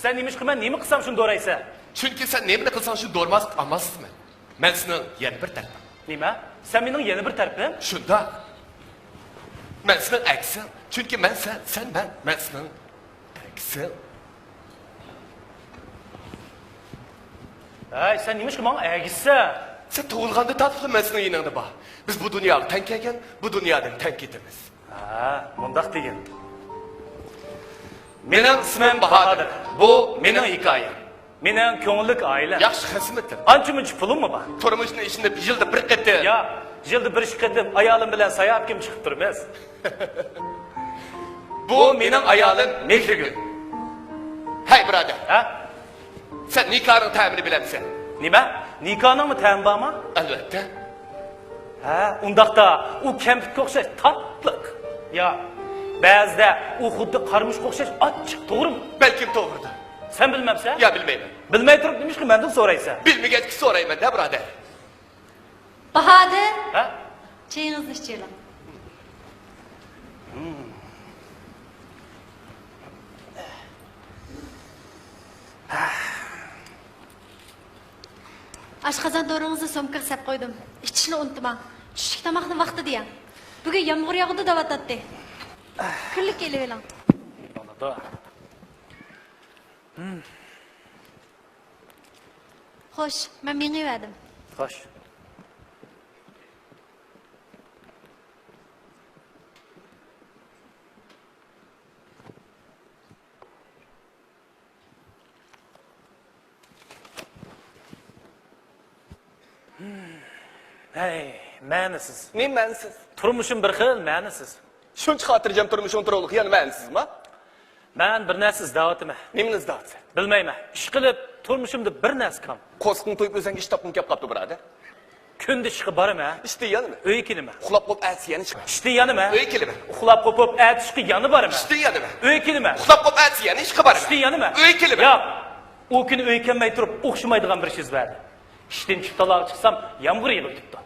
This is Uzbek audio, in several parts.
Sen neymiş ki ben neymi kısam şunu doğraysa? Çünkü sen nemini kılsan şu doğurmaz almazsın. Ben senin yeni bir tarafım. Neyme? Sen benim yeni bir tarafım. Şunda. Ben senin eksin. Çünkü ben sen ben senin eksin. Ay sen neymiş ki bana gitse? Sen tuğulğanda tatlı ben senin yanında bak. Biz bu dünyada tenk eken, bu dünyadan tenk etimiz. Ha, mundak degen. Benim ismim Bahadır. Bu benim hikayem. Mening ko'ngillik aile. Yaxshi xizmatim. Ancha muncha pulim mi bor? Turmushning ishida bir yilda bir qatim. Ya, yilda bir qatim ayolim bilan sayohatga chiqib turibmiz. Bu mening ayolim Mehrigul. Hey brother. Ha? Sen nikahning ta'mini bilamsan? Nima? Nikohningmi ta'mi bormi? Albatta. Ha, undaqda u kampitga o'xshash tatliq. Ya, ba'zida u xuddi qarmushga o'xshash achchiq, to'g'rimi? Balkim to'g'ridir. Sen bilmamsan? Ya bilmayman. Bilmay turib nimishki mendan so'raysan? Bilmagach so'rayman da brother. Bahadır. Ha? Çayınızı içelim. Aşkazan doğrunuzu somka sap koydum. İçişini unutma. Çüşük tamaklı vakti diye. Bugün yağmur yağdı da vatattı. Kırlık geliyor lan. Anladı. Hoş, ben meni verdim. Xo'sh. Hey, ma'nisiz. Ne ma'nisiz? Turmushim bir xil ma'nisiz. Shuncha xotirjam turmushing turug'liq yana ma'nisizmi? Men bir narsa izlayapman. Nimani izlayapsan? Bilmayman. Ish qilib turmushimda bir narsa kam. Qo'sqing to'yib o'zang ish topqing kelib qolibdi brother. Kunda ishga boraman. İşte yanıma. Uy kelaman. Uxlab qolib atsi yana chiqma. Ishda yanaman. Uy kelaman. Uxlab qopib atishga yana boraman. İşte yanıma. Uy kelaman. Uxlab qolib atsi yana ishga boraman. Ishda yanaman. Uy kelaman. Yo'q. U kuni uy kelmay turib o'xshamaydigan bir ish berdi. Ishdan chiqib taloq chiqsam yomg'ir yog'ib turibdi.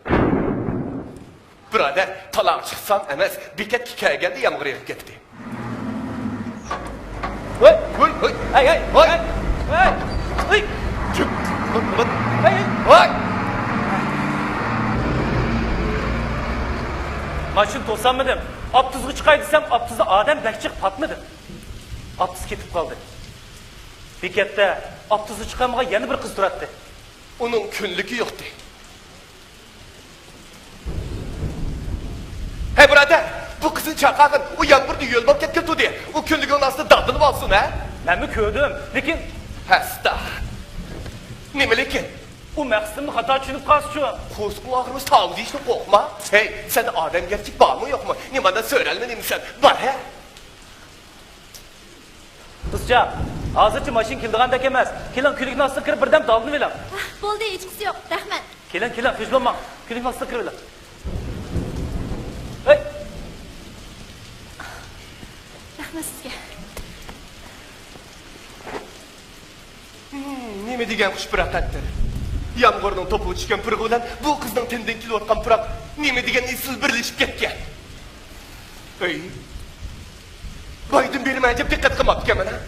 Brother, talaq chiqsam emas, bekatga kelganda yomg'ir yog'ib ketdi. Voy, Voy, voy. hey, hey, Voy. hey, hey, Kim? hey, hey. Voy. Maşın to'sanmadim. Aptizga chiqay desam, aptizda odam bakchiq patmadi. Aptiz ketib qoldi. Bekatda aptizga chiqamagan yana bir qiz turibdi. Onun kunligi yo'qdi. Hey brother, bu kızın çaqag'in u yomg'irda yo'l bo'lib ketgan to'di. U kunligini ostida daldinib olsin, ha? Menmi ko'rdim, lekin Hasta. Nima lekin? u maqsadimni xato tushunib qolsa-chu. Qo'squ og'rimiz tavdi deyishni qo'rqma. Hey, senda odamgarchilik bormi yo'qmi? Nimadan so'ralma deysan? Bor, ha? Qizcha, hozircha mashin keldigandek emas. Kelin kulikni ostiga kirib birdan daldinib elam. Bo'ldi, hechqisi yo'q. Rahmat. Kelin, hujlanma. Kulikni ostiga kirib elam. Hey, Rahmat sizga. Nima degan xushbiratdir? Yomg'irning to'pi tushgan pirog bilan bu qizning tindan kelayotgan pirog nima degan issiz birlashib ketgan. Ey. Baydim bermay deb diqqat qilmabdi-man, ha?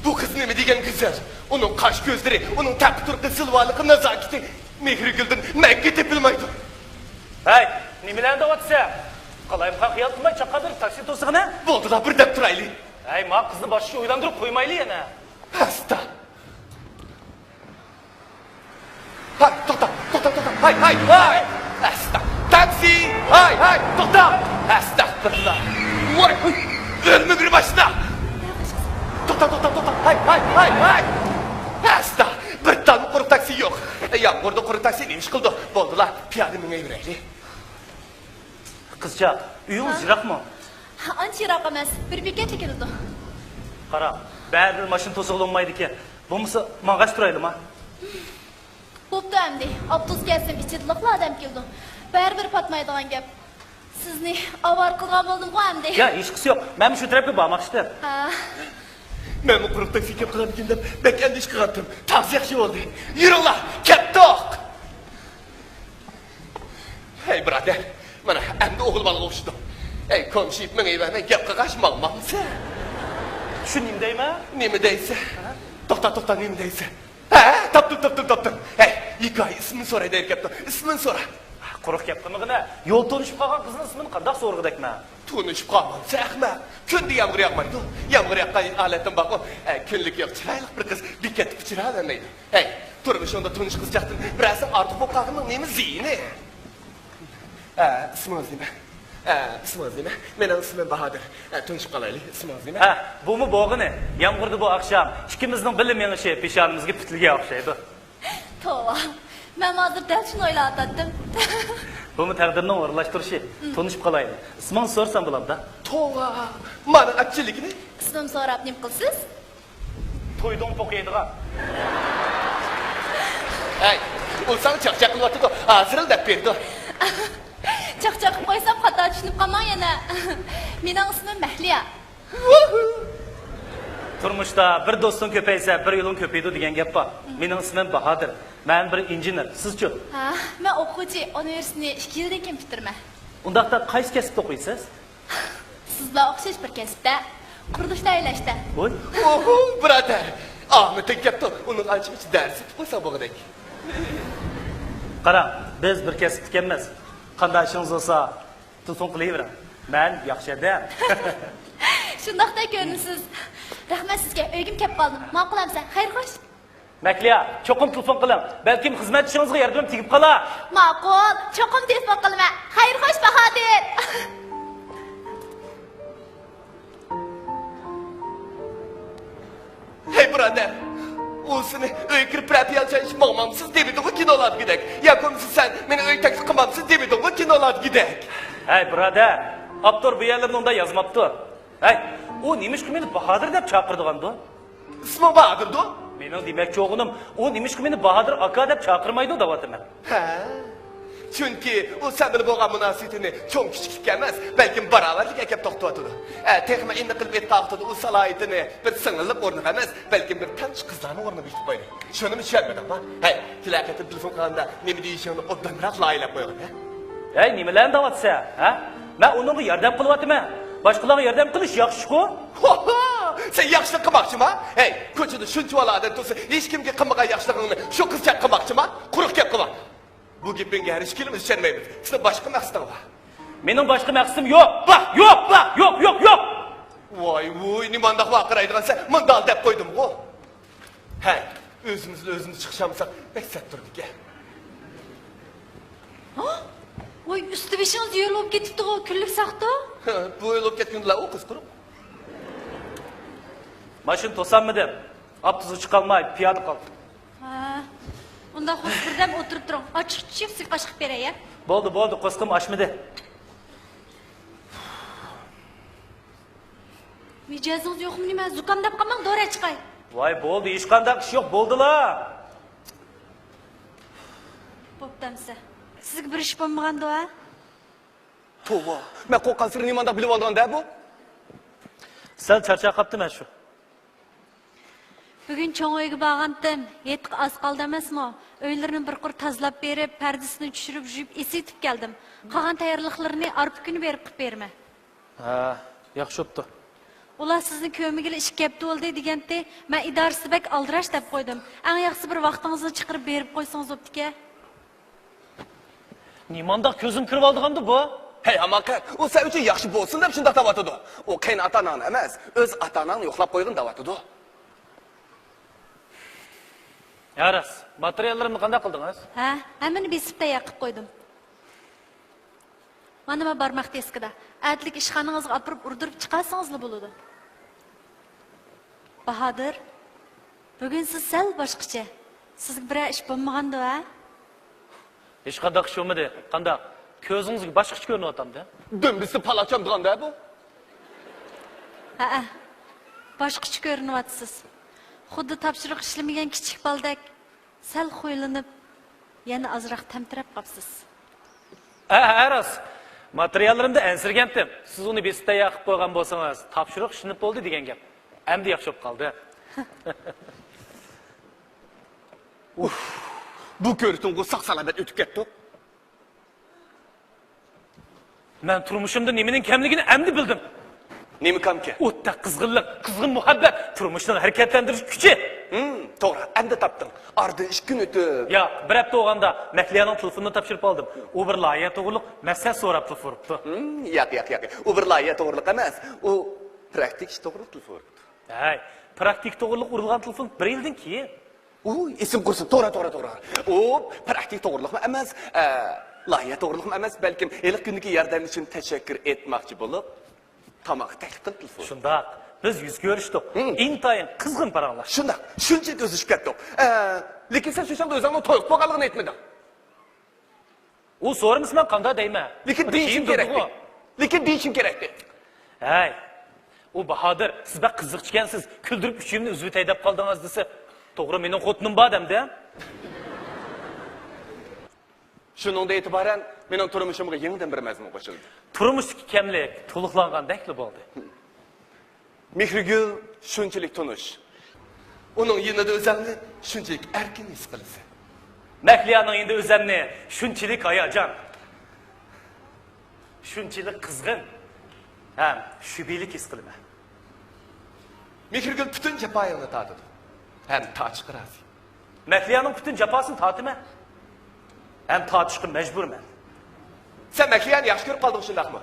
Bu qiz nima degan go'zal. Uning qash ko'zlari, uning taqi turqi silvonligi, nazokati Mehriguldan menga tepilmaydi. hey, nimalarni deyapsan? Qalayim xiyol qilmay chaqadir taksi to'sig'ini. Bo'ldi-da bir deb turaylik. Hey, ma qizni boshqa o'ylantirib qo'ymaylik yana. Hasta. Hay, to'xta. Hay. Hasta. Taksi. Hay, to'xta. Astagfirullah. Voy, ölme bir başına. To'xta. Hay. Hasta. Bir tane quruq taksi yo'q. Yomg'irda quruq taksi nima ish qildi? Bo'ldilar, piyoda menga yuraylik. Qizcha, uyingiz yiroqmi? Ancha yiroq emas. Bir bekatcha keldi. Qara, baribir mashin to'sig'lanmaydi ekan. Bo'lmasa, mang'ash turaylikmi? Bo'pti endi. Avtobus kelsam ichidliqli odam keldi. Baribir patmaydigan gap. Sizni avar qilgan bo'ldim-ku endi. Ya, hech qisi yo'q. Men shu tarafga bormoqchi. Ha. Men bu quruq taksi kelib qiladigan bek andish qilgandim. Taksi yaxshi bo'ldi. Yuringlar, katta. Hey brother, mana endi o'g'il bola o'xshadi. Ey komshib menga gap qilgash maqmaqsa. Tushundim deyman. Nima deysan? To'xta, nima deysan? Ha, topdim. Hey, Ikay ismini so'ray deb ketdim. Ismini so'ra. Quruq gapdimigina. Yo'l to'nishib qolgan qizning ismini qanday so'rg'idakma? Tunishib qolmasa, ahmoq. Kunda yomg'ir yog'maydi. Yomg'ir yoqqan olatim bor. Kunlik yo'q, chiroyli bir qiz bekatib chiroylanmaydi. Hey, turmushimda tunish qizchaqdan birasi ortiq bo'lib qolganmi? Nima ziyni? Ismingiz nima? Ismingiz nima? Mening ismim Bahodir. Tunishib qolaylik. Ismingiz nima? Bumi bo'g'ini. Yomg'irda bu oqsham ikkimizning bilim yenishi peshonimizga putilga o'xshaydi. Tova. Men hozir dal shuni o'ylayotgandim. Bumi taqdirning o'rlashtirishi. Tunishib qolaylik. Ismini so'rsam bo'ladi-da. Tova. Mana achchilikni. Ismim so'rab nim qilsiz? To'ydan po'qiydigan. Hey, o'zing chaqchaq qilyapti-ku. Hozir deb berdi. Chaqchaq qilib qo'ysam xato tushunib qolmang yana. Mening ismim Mahliya. Turmushda bir do'sting ko'paysa, bir yo'ling ko'paydi degan gap bor. Mening ismim Bahodir. Men bir injener. Sizchi? Ha, men o'quvchi, universitetni 2 yildan keyin bitirman. Undaqda qaysi kasbda o'qiysiz? Sizlar o'xshash bir kasbda, qurilishda aylashda. Voy. Oho, brother. Ahmet ketdi. Uning ancha darsi qo'ysa bo'lg'idek. Qarang, biz bir kasb ekanmiz. Qanday ishingiz bo'lsa, telefon qilavering. Men yaxshi adam. Shundaqda ko'rinsiz. Rahmat sizga, uygim kelib qoldim. Ma'qulamsan, xayr xo'sh. Makliya, cho'qim telefon qiling. Balkim xizmatchingizga yordam tegib qolar. Ma'qul, cho'qim telefon qilma. Xayr xo'sh Bahodir. Hey brother. O'zini uy kirib propialcha ish bo'lmamsiz deb edi kinolar gidek. Yakunsiz sen meni uy taklif qilmamsiz deb edi kinolar gidek. Hey brother, avtor bu yerlarni unda yozmabdi. Hey, u nimish meni Bahodir deb chaqirdigandi? Ismi Bahodirdi? Mening demakchi o'g'lim, u nimish meni Bahodir aka deb chaqirmaydi deyapman. Ha. Chunki u sen bilan bo'lgan munosabatini cho'ng kichik emas, balkim barobarlik akab to'xtatadi. Texma endi qilib aytqaqtidi u salohiyatini bir singilib o'rniga emas, balkim bir tanch qizlarni o'rniga bitib qo'ydi. Shuni tushunmadimmi? Hey, tilaqatib telefon qilganda nima deyishini oddamroq loyilab qo'ygan, ha? Hey, nimalarni deyapsan, ha? Men unga yordam qilyapman. Boshqalarga yordam qilish yaxshi-ku. Sen yaxshilik qilmoqchimi? Hey, ko'chada shuncha odam tursa, hech kimga qilmagan yaxshiligingni shu qizcha qilmoqchimi? Quruq gap qilma. Bu gapingga hech kelimiz tushunmaymiz. Sizda boshqa maqsading bor. Mening boshqa maqsadim yo'q. Yo'q. Voy, nimanda vaqiraydigan sen mundal deb qo'ydim-ku. Hey, o'zimiz chiqishamisak, beksat turdik-a. Voy, usti beshingiz yo'lib ketibdi-ku, kunlik saqda. Bu yo'lib ketganlar u qiz quruq. Mashin to'sanmidi? Avtobus chiqolmay, piyoda qoldi. Ha. Unda xo'sh birdan o'tirib turing. Ochiq-chiq siqqa chiqib beray-a. Bo'ldi, qo'sqim oshmidi. Mijozingiz yo'qmi nima? Zukamdab qolmang, dora chiqay. Voy, bo'ldi, hech qanday ish yo'q, bo'ldilar. Bo'ptamsa. Sizga bir ish bo'lmaganda-a? Tova, men qo'rqqan sir nimanda bilib olganda bu? Sal charchab qoptiman shu. Bugun cho'ng uyga borgandim. Yetib az qoldi emasmi? Uylarni bir qur tozalab berib, pardasini tushirib, yuvib, esitib keldim. Qolgan tayyorliqlarni arpa kuni berib qilib berma. Ha, yaxshi bo'pti. Ular sizni ko'migiga ish kelibdi bo'ldi deganda, men idorasi bak aldirash deb qo'ydim. Eng yaxshisi bir vaqtingizni chiqarib berib qo'ysangiz bo'pti-ku. Nimanda ko'zim kirib oldigandi bu? Hey amaka, u sen uchun yaxshi bo'lsin deb shunday deyotdi. U qiyin ota-onani emas, o'z ota-onani yo'qlab qo'ygan deyotdi. Yaras, materiallarimni qanday qildingiz? Ha, hammani besib tayyor qilib qo'ydim. Mana men bormoqda eskida. Atlik ishxonangizga olib urdirib chiqarsangizlar bo'ladi. Bahodir, bugun siz sal boshqacha. Sizga bir ish bo'lmaganda-a? Hech qanday ish yo'qmidi? Qanday? Ko'zingizga boshqacha ko'rinyapti-da. Dembisi palacham deganda bu. Ha, boshqacha ko'rinyapsiz. Xuddi topshiriq ishlamagan kichik baldak sal xo'ylanib, yana azroq tamtirab qolibsiz. Aras, materiallarimda ansirgandim. Siz uni besitda yaqib qo'ygan bo'lsangiz, topshiriq ishinib bo'ldi degan gap. Endi yaxshi bo'lib qoldi. Bu ko'rishning sog' salomat o'tib ketdi. Men turmushimda nimaning kamligini endi bildim. Nima kamki? O'tda qizg'inlik, qizg'in muhabbat, turmushning harakatlantirish kuchi. To'g'ri, endi topdim. Ardı 2 kun o'tib. Yo'q, bir hafta o'g'anda Mahliyaning telefonini topshirib oldim. U bir loyiha to'g'riliq masala so'rab turibdi. Yo'q. U bir loyiha to'g'riliq emas. U praktik ish to'g'riliq telefon. Hay, praktik to'g'riliq urilgan telefon 1 yildan keyin. Isim qursin, to'g'ri. U praktik to'g'riliqmi emas, loyiha to'g'riliqmi emas, balkim eliq kundagi yordam uchun tashakkur etmoqchi bo'lib, tomoq taklif qilib telefon. Shundaq, biz yuz ko'rishdik. Intayin qizg'in paranglashdik. Shundaq, shunchalik o'zishib ketdik. Lekin sen shu chog'da o'zingni to'yib qo'yganligini aytmading. U so'ramasman qanday deyman. Lekin deyishim kerakdi. Hay. U Bahodir, siz bak qiziq ekansiz. Kuldirib uchimni uzib o'tay deb qoldingiz desa, to'g'ri mening xotinim bor demda. Shuningdan e'tiboran mening turmushimga yangidan bir mazmun qo'shildi. Turmushdagi kamlik to'liqlangandekli bo'ldi. Mehrigul shunchalik tunish. Uning yanida o'zimni shunchalik erkin his qilsa. Mahliyaning endi o'zimni shunchalik hayajon. Shunchalik qizg'in. Ham shubhalik his qilaman. Mehrigul butun jafoyini tatidi. Ham tochiq razi. Mahliyaning butun jafosini tortaman. Ham tortishga majburman. Sen Mahliyani yaxshi ko'rib qolding shundaqmi?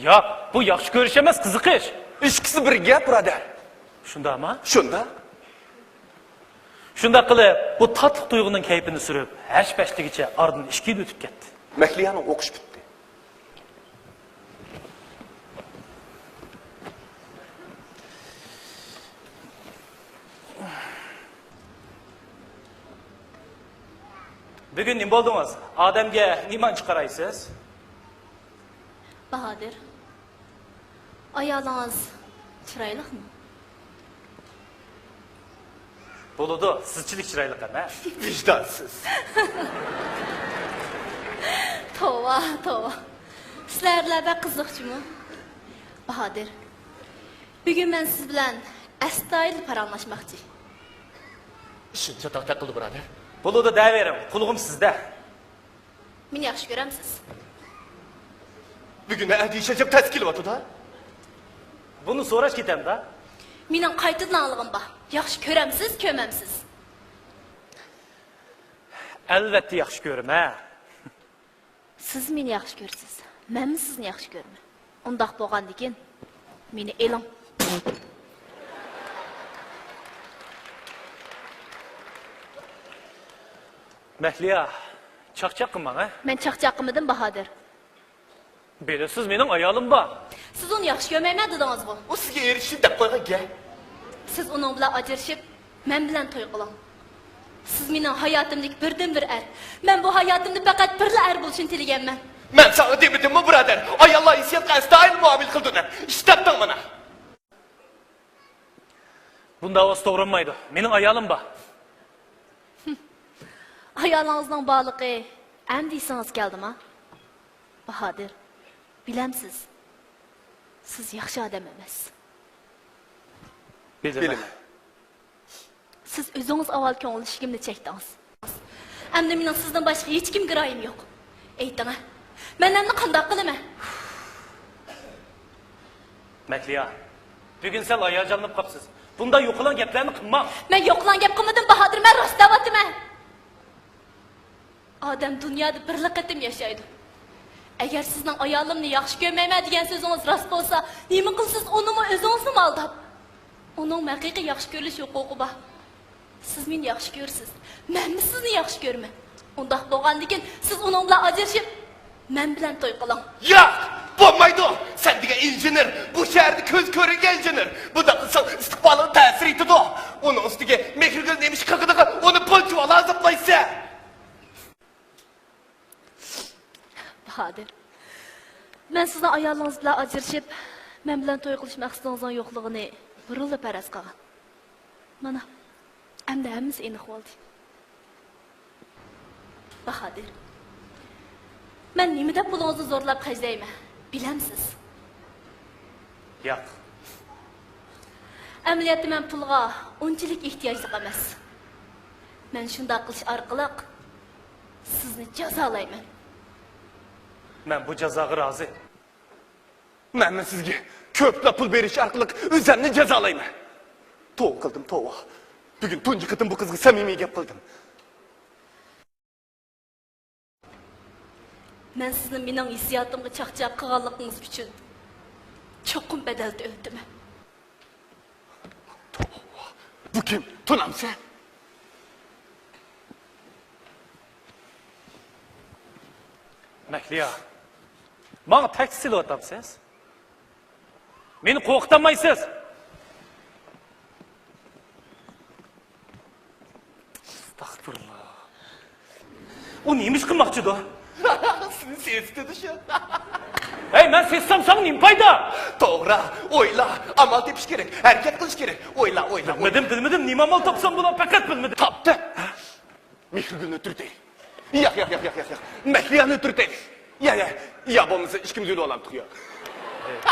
Yo'q, bu yaxshi ko'rish emas, qiziqish. Ikkisi birga birodar. Shundaqmi? Shunda? Shunda qilib, bu tatliq tuyg'uning kayfini surib, hash-pashligicha ordan 2 yil o'tib ketdi. Mahliyani o'qish bitdi. Bugun nima bo'ldingiz? Odamga nima chiqaraysiz? Bahodir. Ayolingiz chiroyliqmi? Bo'ladi, sizchilik chiroyli emas. Vijdonsiz. Tova. Sizlarga qiziqchimi? Bahodir. Bugun men siz bilan astoydil paranglashmoqchi. Shuncha to'xta qildi birodar. Bo'ladi, davering, qulug'im sizda. Meni yaxshi ko'ramsiz? Bugun adisha jab tashkil etyapti-da. Buni so'rash ketamda. Mening qaytadanligim bor. Yaxshi ko'ramsiz, ko'mamsiz? Albatta yaxshi ko'raman. Siz meni yaxshi ko'rsiz. Men sizni yaxshi ko'raman. Undaq bo'lgandikin meni eling. Mahliya, chaqchaq qilmang, ha? Men chaqchaq qilmadim, Bahodir. Bilasiz, mening ayolim bor. Siz uni yaxshi ko'rmayman dedingiz bu. U sizga erishib deb qo'ygan gap. Siz uning bilan ajrashib, men bilan to'y qiling. Siz mening hayotimdagi birdan-bir er. Men bu hayotimda faqat birla er bo'lishini tilaganman. Men sana demadimmi, birodar? Ayollar isiyatga astoydil muomala qildinglar. Ishtabding mana. Bunda ovoz to'g'rilmaydi. Mening ayolim bor. Ayolingizning borligi endi esingiz keldimi? Bahodir, bilamsiz. Siz yaxshi odam emas. Bilaman. Siz o'zingiz avval ko'ngilishimni chekdingiz. Endi mening sizdan boshqa hech kim giroyim yo'q. Ayting, men endi qanday qilaman? Mahliya, bugun sen hayajonlanib qolibsiz. Bunda yo'qlan gaplarni qilmang. Men yo'qlan gap qilmadim, Bahodir, men rost deyapman. Odam dunyoda birlik qilib yashaydi. Agar sizning ayolimni yaxshi ko'rmayman degan so'zingiz rost bo'lsa, nima qilsiz unimi o'zingizni aldab? Uning haqiqiy yaxshi ko'rish huquqi bor. Siz meni yaxshi ko'rsiz, men sizni yaxshi ko'raman. Undaq bo'lgandikin siz uning bilan ajrashib, men bilan to'y qiling. Yo'q, bo'lmaydi. Sen degan injener, bu shaharda ko'z ko'rgan injener. Bunda qilsang istiqbolga ta'sir etadi. Uning ustiga mehrgul nemish haqida uni polchib olazib qo'ysa. Bahodir. Men sizning ayolingiz bilan ajrashib, men bilan to'y qilish maqsadingizning yo'qligini birilib paraz qilgan. Mana, endi hammasi aniq bo'ldi. Bahodir. Men nima deb pulingizni zo'rlab xajlayman? Bilamsiz? Yo'q. Amaliyotda men pulga unchalik ehtiyojli emas. Men shunday qilish orqali sizni jazolayman. Men bu jazoga rozi. Men sizga ko'plab pul berish orqali o'zimni jazolayman. To'g'ri qildim, to'g'ri. Bugün tunji qitim bu qizga samimiy gap qildim. Men sizni mening hissiyotimga chaqchaq qilganligingiz uchun cho'qim bedelda o'ldiman. Bu kim? Tunamsa? Mahliya, bana taksi silyapsiz. Meni qo'rqitamaysiz. Astagfirullah. O neymiş qilmoqchidi? Sizni sesdi shu. Hey, men sessam sana nima foyda? To'g'ri, o'yla, amal tepish kerak, harakat qilish kerak. O'yla. Bilmedim, nima amal topsam bular faqat bilmedim. Topdi. Mehrgulni turtay. Yo'q. Mahliyani turtay. Ya bo'lmasa ikkimiz yo'l olamiz ya.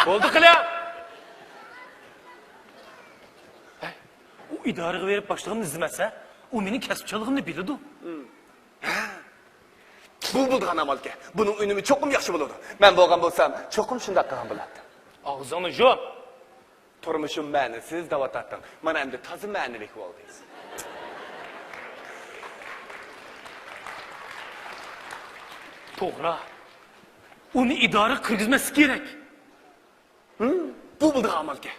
Bo'ldi qilya. U idoraga berib boshlig'imni izlamasa, u mening kasbchiligimni biladi. Bu bo'lgan amalga. Buning unumi cho'qim yaxshi bo'ladi. Men bo'lgan bo'lsam, cho'qim shunday qilgan bo'lardi. Og'zingni yop. Turmushim ma'nisiz davotatdim. Mana endi toza ma'nilik bo'ldingiz. To'g'ri. Uni idora kirgizmasi kerak. Bu bo'lgan amalga.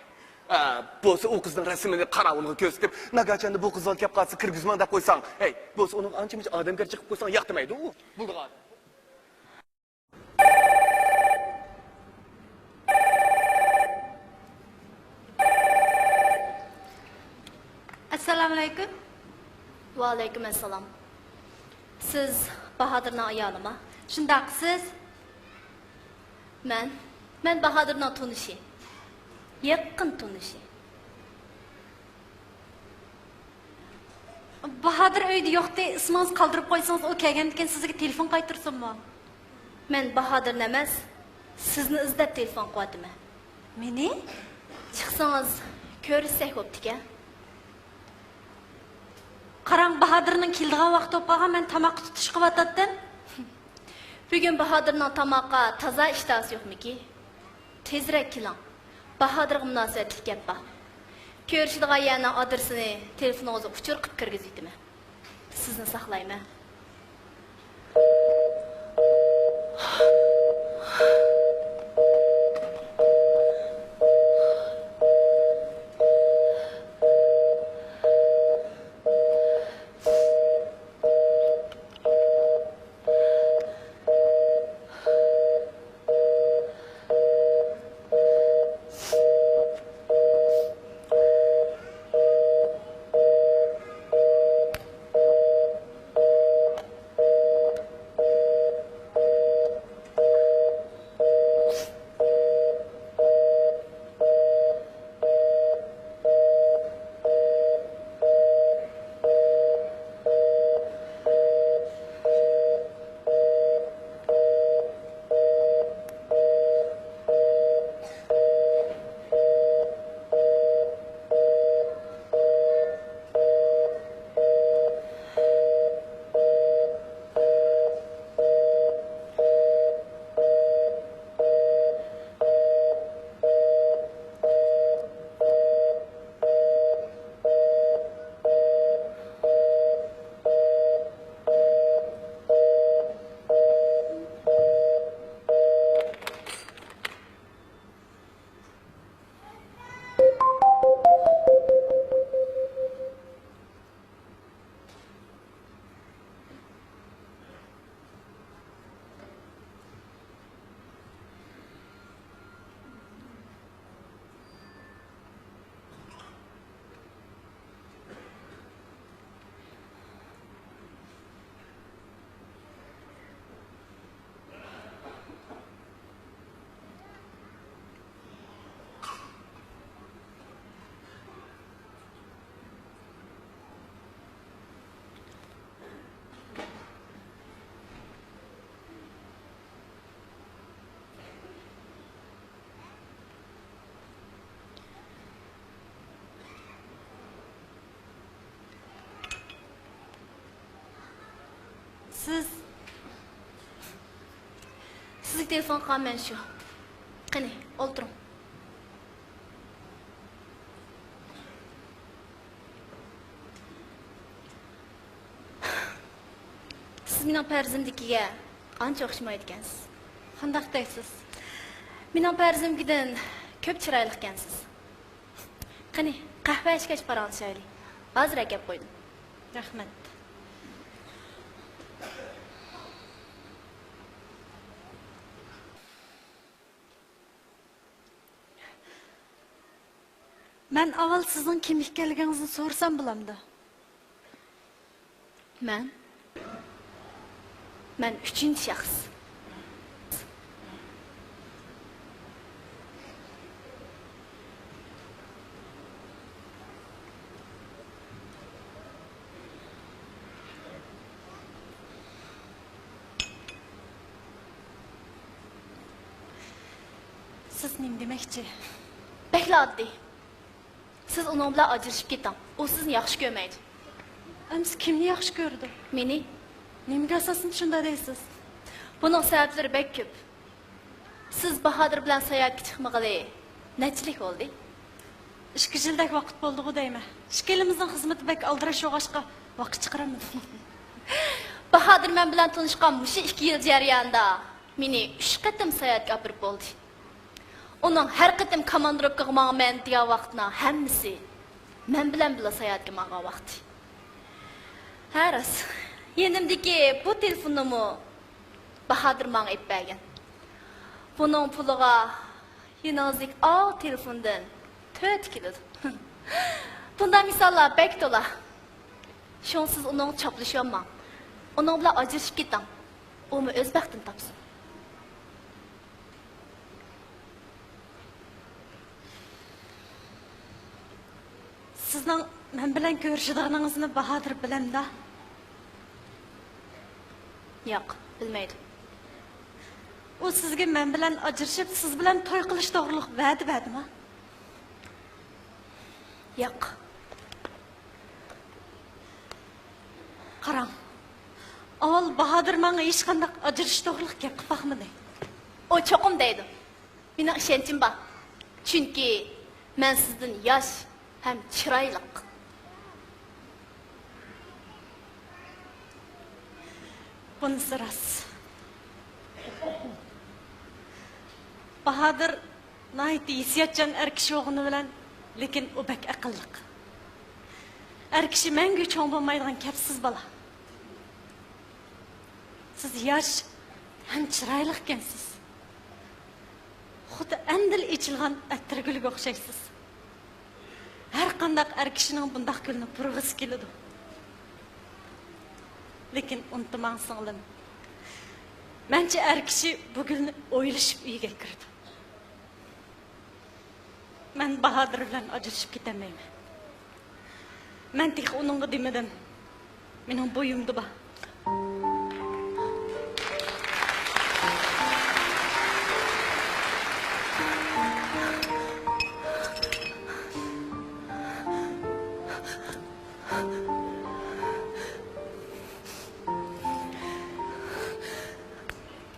Bo'lsa u qizning rasmini qaravulga ko'rsatib, nagachanda bu qiz olib kelib qolsa kirgizman deb qo'ysang, hey, bo'lsa uning ancha-muncha odamgarchilik qilib qo'ysang yoqtirmaydi u. Bo'lgan. Assalomu alaykum. Va alaykum assalom. Siz Bahodirning ayolimi? Shundaqsiz? Men Bahodirning tunishi. Yaqin tunishi. Bahodir uyda yo'qda ismingizni qoldirib qo'ysangiz, u kelgandan keyin sizga telefon qaytarsinmi? Men Bahodirni emas, sizni izlab telefon qilyapman. Meni? Chiqsangiz ko'rsak bo'pti-ku. Qarang, Bahodirning keldigan vaqt o'paga men tamoq tutish qilyapatdim. Bugun Bahodirning tamoqqa toza ishtasi yo'qmiki? Tezroq keling. Bahodirga munosabatli gap bor. Ko'rishadigan yerning adresini telefoningizga uchur qilib kirgizayman. Sizni saqlayman. Sizga telefon qilman shu. Qani, o'tiring. Siz mening farzimdikiga ancha o'xshamaydi ekansiz. Qandaq deysiz? Mening farzimgidan ko'p chiroyli ekansiz. Qani, qahva ichgach qarangshayli. Hozir akab qo'ydim. Rahmat. Men avval sizning kim ekanligingizni so'rsam bo'lamdi. Men uchinchi shaxs. Siz nima demoqchi? Bekla oddiy. Siz uning bilan ajrashib keting. U sizni yaxshi ko'rmaydi. Siz kimni yaxshi ko'rdi? Meni. Nimaga asosan shunda deysiz? Buning sabablari bek ko'p. Siz Bahodir bilan sayohatga chiqmag'ili nechilik bo'ldi? 2 yildak vaqt bo'ldi-ku deyman. Ishkilimizning xizmati bek aldirash yo'g'ashqa vaqt chiqaramiz. Bahodir men bilan tanishgan mushi 2 yil jarayonida meni 3 qatim sayohatga olib borib bo'ldi. Onun her qatim komandirovkaga mangman degan vaqtning hammasi men bilan birga sayohatga manggan vaqt. Haras, yenimdagi bu telefonimni Bahodir menga aytib bergan. Buning puliga yenozik o telefondan 4 keladi. Bunday misollar bek to'la. Shunsiz uning choplashyapman. Uning bilan ajrashib keting. U o'z baxtini topsin. Sizning men bilan ko'rishadiganingizni Bahodir bilamda? Yo'q, bilmaydi. U sizga men bilan ajrashib, siz bilan to'y qilish to'g'riliq va'da berdimi? Yo'q. Qarang. Avval Bahodir menga hech qanday ajrash to'g'riliq gap qilib baxmadi. O cho'qim deydi. Mening ishonchim bor. Chunki men sizdan yosh hem chiroyli. Bunisi rost. Bahodir nayt hissiyatchan erkishi o'g'ini bilan, lekin u bak aqlliq. Erkishi menga cho'ng bo'lmaydigan kapsiz bola. Siz yosh ham chiroyli ekansiz. Xuddi andil ichilgan atirgulga o'xshaysiz. Her qandaq erkishining bundaq gulni purg'isi keladi. Lekin unutmang singlim. Mencha erkishi bu gulni o'ylashib uyiga kirdi. Men Bahodir bilan ajrashib ketamayman. Men tek uningga demadim. Mening bo'yimda bor.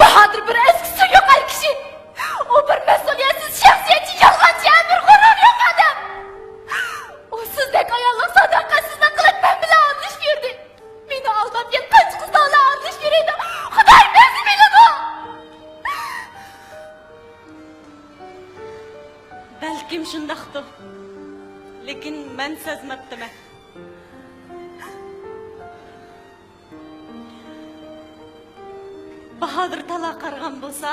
Bahodir bir eskisi yok erkişi. O bir mesuliyetsiz şahsiyetçi yalgancı bir gurur yok adam. O sizdek ayarlık sadakatsizlik kılıp ben bile anlış verdi. Beni aldap yen kaç kızlarla anlış veriydi. Kuday bezi bilin o. Belkim shundaqdir. Lekin men sezmabdiman. Bahodir tala qargan bo'lsa,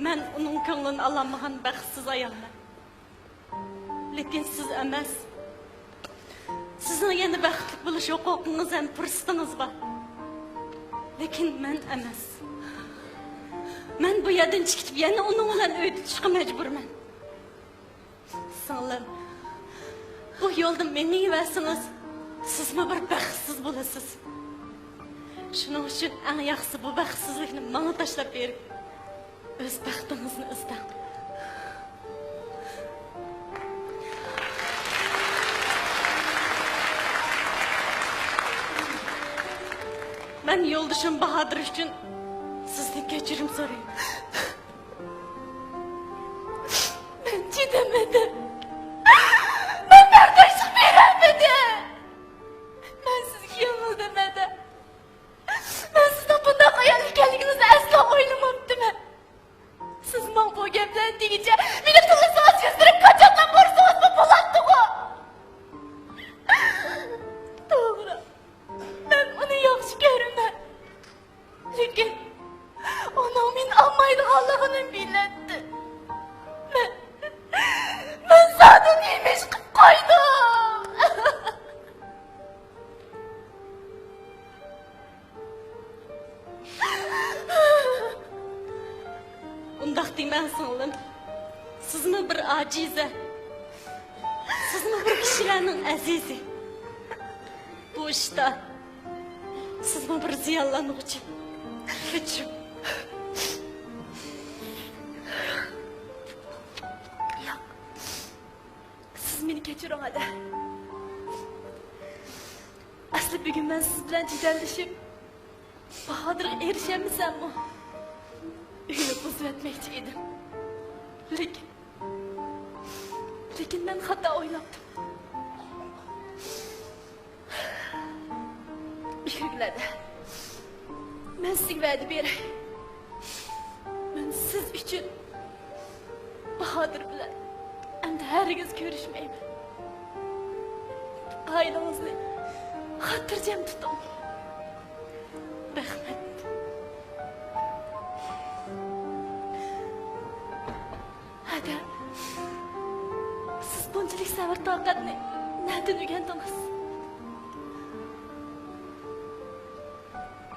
men uning ko'nglini olamagan baxtsiz ayolman. Lekin siz emas. Sizning yana baxtli bo'lish huquqingiz ham fursatiniz bor. Lekin men emas. Men bu yerdan chiqib yana uning bilan uyda chiqishga majburman. Singlim, bu yo'lda meni evasingiz, sizmi bir baxtsiz bo'lasiz. Shuning uchun eng yaxshisi bu baxtsizlikni menga tashlab berib, o'z baxtingizni izlang. Men yo'ldoshim Bahodir uchun sizdan kechirim so'rayman. Ben çidemedim. Ben kardeşlik veremedim. Ben sizi yanıldım Ede. undaq deyman singlim. Sizmi bir acize. Sizmi bir kishilarning azizi. Bu ishda sizmi bir ziyonlanuvchi. Kechim. Siz meni kechiring ada. Asli bugun men siz bilan jidallashib Bahodirga erishamisanmi? Uyni buzib etmoqchi edim. Lekin men xato o'ylabdim. Mehriglarda. Men sizga va'da beray. Men siz uchun Bahodir bilan endi hargiz ko'rishmayman. Ailangizni xotirjam tuting. Rahmat. Ada, siz bunchalik sabr toqatni nereden o'rgandingiz?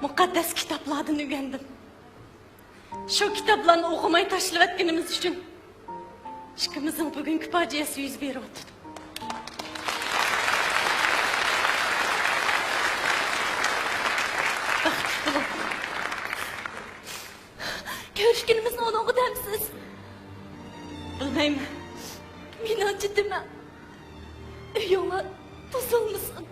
Muqaddas kitoblardan o'rgandim. Shu kitoblarni o'qimay tashlayotganimiz uchun ishqimizning bugungi fojiasi yuz beryapti. Görüşkünümüzün onun demsiz. Bilmayman. Meni acıdıma. Uyuңa buzulmasın.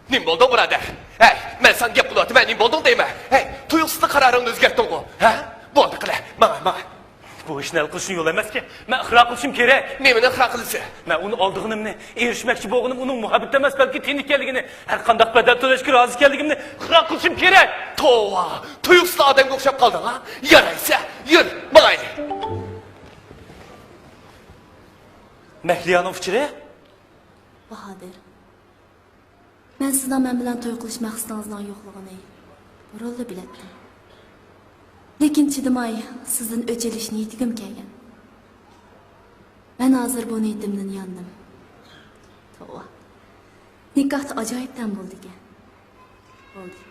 Nim boldun burada? Hey, ben sana gep kılıyorum, ben nim boldun değil mi? Hey, tuyuksuzda kararını özgerttin o. Ha? Boldu kıla, bana. Bu işin el kılışın yol emez ki. Ben ıhra kılışım gerek. Nemine kıra kılısı? Ben onu aldığınımni, erişmekçi boğunum, onun muhabbet demez belki tenikkelligini, her kandak bedel töleşki razı keldigimni ıhra kılışım gerek. Tova, tuyuksuzda adam kokşap kaldın ha? Yaraysa, yürü, bana aydı. Mehliyanın fikri? Bahodir. Men sizdan men bilan to'y qilish maqsadingizning yo'qligini burunli biletdim. Lekin chidamay sizdan o'chilishni yetigim kelgan. Men hozir bu niyatimdan yondim. Tova. Nikohda ajoyibdan bo'ldi ekan. Bo'ldi.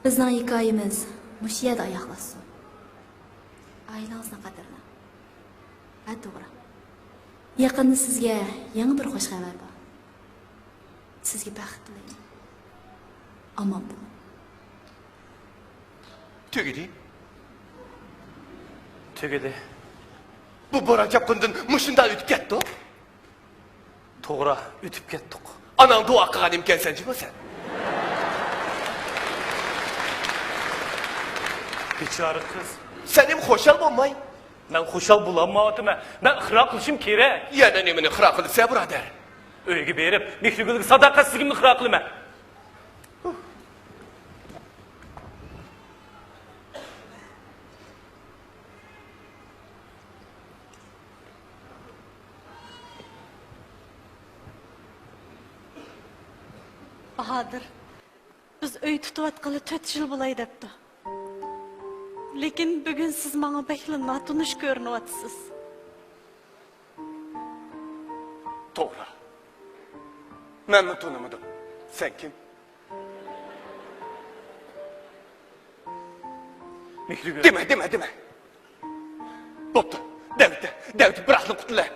Bizning hikoyamiz mush yerda oyoqlashsin. Ailangizni qadrlang. Ha, to'g'ri. Yaqinda sizga yangi bir xush xabar bor. Sizga baxt tilayman. Omon bo'ling. Tügidi. Tugidi. Bu boran yapkındın mışından ötüp gitti o. To'g'ri, o'tib ketdik. Anan dua kılan imkan sence mi sen? Bechora qiz. Senim hoşal olmay. Men xushal bo'lolmayapman. Men ixro qilishim kerak. Yana nemini kıra kılırsa burader. Uyga berib, mehrigulga sadoqatsizligimni ixro qilaman. Bahodir, biz uy tutayotgani 4 yil bo'lay debdi. Lekin bugun siz menga bekli notunish ko'rinyapsiz. To'g'ri. Men mi tanımadım? Sen kim? Mehrigul. Deme. Boptu. Devlet bırakın kutla.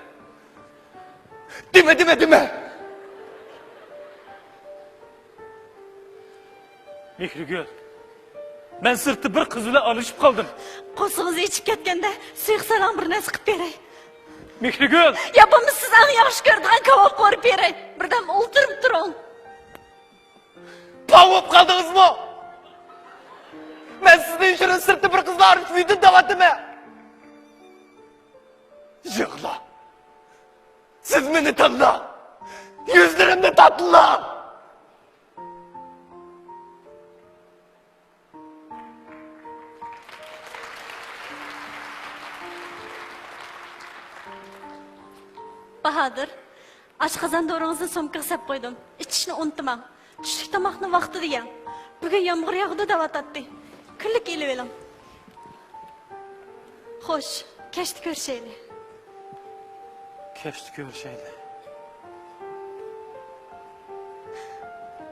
Deme. Mehrigul. Men sirti bir qiz bilan alishib qoldim. Qo'shingizni ichib ketganda suyuq salom bir narsa qilib beray. Mehrigul. Ya bo'lmasa siz eng yaxshi ko'radigan kebab qo'rib beray. Birdan o'ltirib turing. Pavop kaldınız mı? Ben sizin şunun sırtı bir kızla arif yüydün davatımı. Yığla. Siz beni tanla. Yüzlerimde tatlıla. Bahodir, oshqozon do'ringizni sumkaga solib qo'ydim. Ichishni unutmang. Tushlik tomoqni vaqtida yeng. Bugun yomg'ir yog'di davatatti. Kunlik elib eling. Xo'sh, kechda ko'rishaylik. Kechda ko'rishaylik.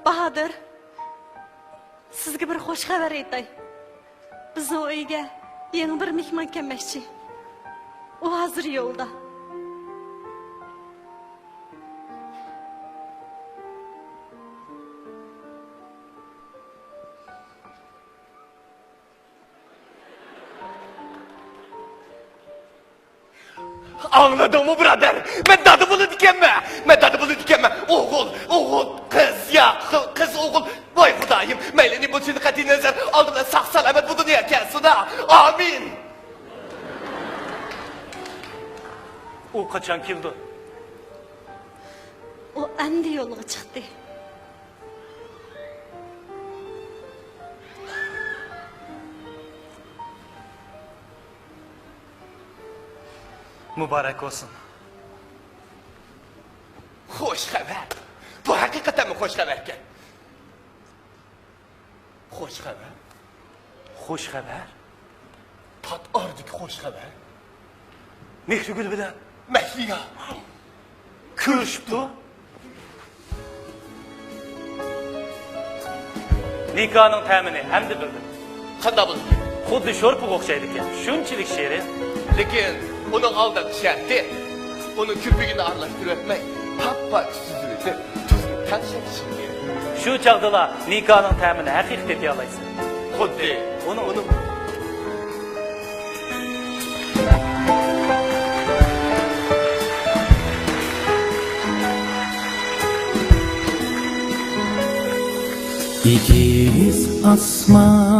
Bahadır, sizge bir hoş haber aytay. Bizning uyga yangi bir mehmon kelmoqchi. U hozir yo'lda. Anladın mı birader? Ben dadı bunu dikemme. Ben dadı bunu dikemme. Oğul, kız ya, kız oğul. Vay Hudayım, meyleni bu için kati nazar aldığımda sağ selamet bu dünya gelsin ha. Amin. O kaçan kildi? O endi yo'lga chiqdi. Mübarek olsun. Hoş haber. Bu hakikaten mi hoş haberken? Hoş haber. Hoş haber. Tat ardık hoş haber. Mehrigül bilen Mehliya. görüşüptü. Nikahının temini hem de bildim. Kanda buldum. Xuddi sho'rpiga o'xshaydi ekan. Shunchalik shirin. Lekin onun aldaki şartı, onun kirpigini aralashtirib etmay, pappak süzülüp tuzunu tanışaksın diye. Shu chaqdala nikahning ta'mini haqiqiy tetiy olaysan. Xuddi Uni İkiz asma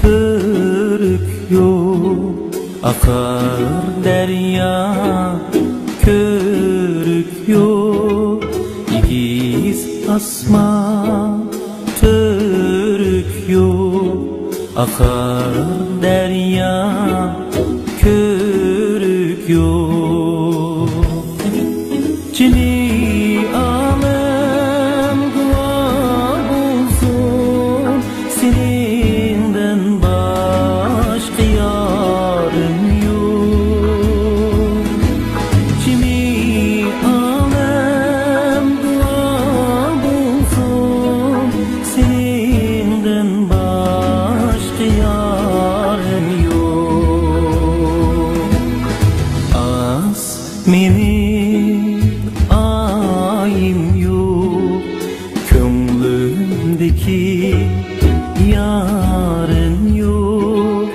körük yok, akar derya körük yok. İkiz asma körük yok, akar derya körük yok. Cini alem dua bulsun, seninden başka yarım yok. Cini alem dua bulsun, seninden başka yarım yok. Az benim ayım yok, gönlümdeki yarın yok.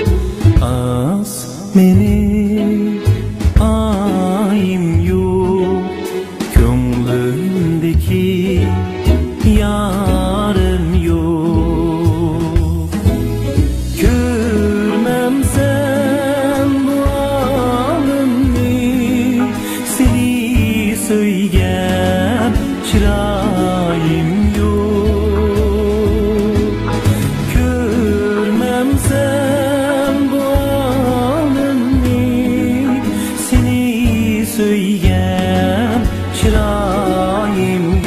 Az benim ayım yok, gönlümdeki yarın yok. Görmem sen bu alımı, seni söyleyen çırağım yok. Görmem sen bu alımı, seni söyleyen çırağım yok.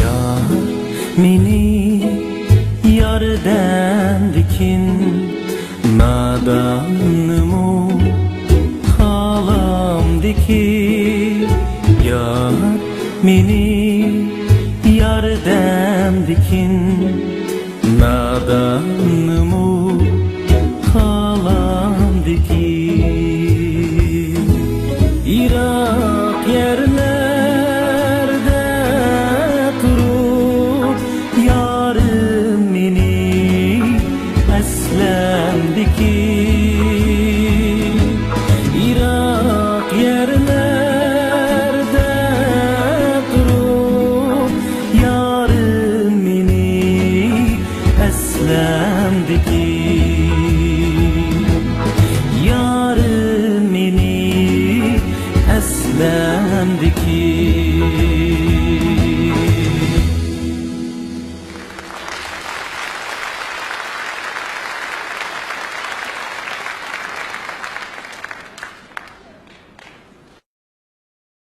Yar beni yardan dikin, nadanımı halam dikin. Yar beni yardan dikin, nadanımı halam dikin. Irak yerlerde durup yarım beni eslendi ki. Irak yerlerde durup yarım beni eslendi ki. Yarım beni eslendi ki.